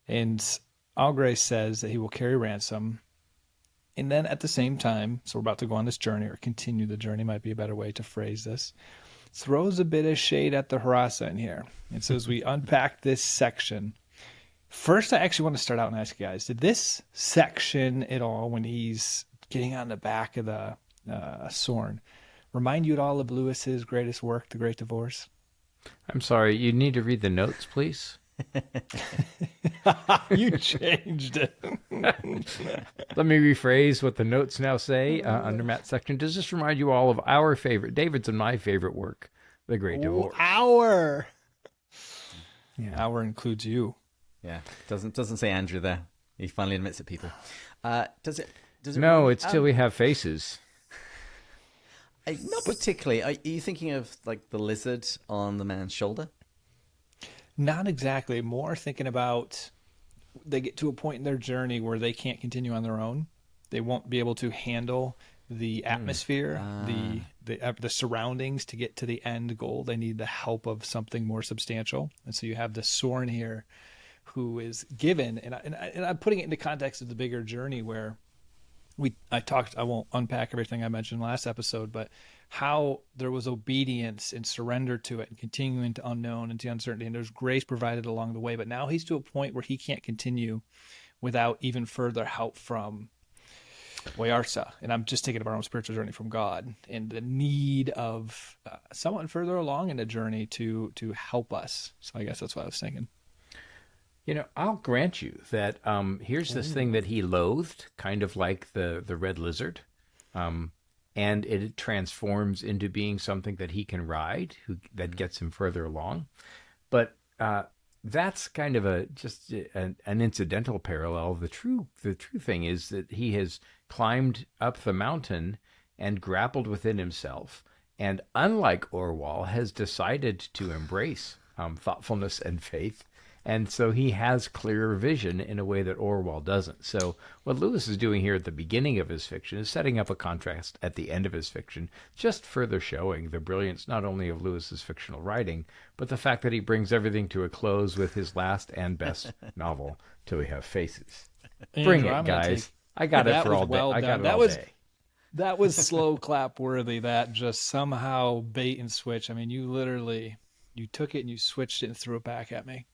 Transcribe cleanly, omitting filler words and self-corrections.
And Augray says that he will carry ransom. And then at the same time, so we're about to go on this journey, or continue the journey, might be a better way to phrase this, throws a bit of shade at the Harassa in here. And so as we unpack this section, first I actually want to start out and ask you guys, did this section at all, when he's getting on the back of the Sorn, remind you at all of Lewis's greatest work, The Great Divorce? I'm sorry, you need to read the notes, please. You changed it. Let me rephrase what the notes now say under Matt's section. Does this remind you all of our favorite, David's and my favorite work, The Great Divorce? Our. Yeah, our includes you. Yeah, doesn't say Andrew there. He finally admits it, people. Does it? No, it's Till We Have Faces. Not particularly. Are you thinking of like the lizard on the man's shoulder? Not exactly. More thinking about they get to a point in their journey where they can't continue on their own. They won't be able to handle the atmosphere, the surroundings to get to the end goal. They need the help of something more substantial. And so you have the Sorn here who is given, and I'm putting it into context of the bigger journey where I won't unpack everything I mentioned last episode, but how there was obedience and surrender to it and continuing to unknown and to uncertainty, and there's grace provided along the way. But now he's to a point where he can't continue without even further help from Wayarsa. And I'm just taking about our own spiritual journey from God and the need of someone further along in the journey to help us. So I guess that's what I was thinking. You know, I'll grant you that here's this thing that he loathed, kind of like the red lizard, and it transforms into being something that he can ride, that gets him further along. But that's kind of just an incidental parallel. The true thing is that he has climbed up the mountain and grappled within himself, and unlike Orwell, has decided to embrace thoughtfulness and faith. And so he has clearer vision in a way that Orwell doesn't. So what Lewis is doing here at the beginning of his fiction is setting up a contrast at the end of his fiction, just further showing the brilliance not only of Lewis's fictional writing, but the fact that he brings everything to a close with his last and best novel, Till We Have Faces. Bring it, guys. I got it for all day. I got it all day. That was slow clap worthy. That just somehow bait and switch. I mean, you took it and you switched it and threw it back at me.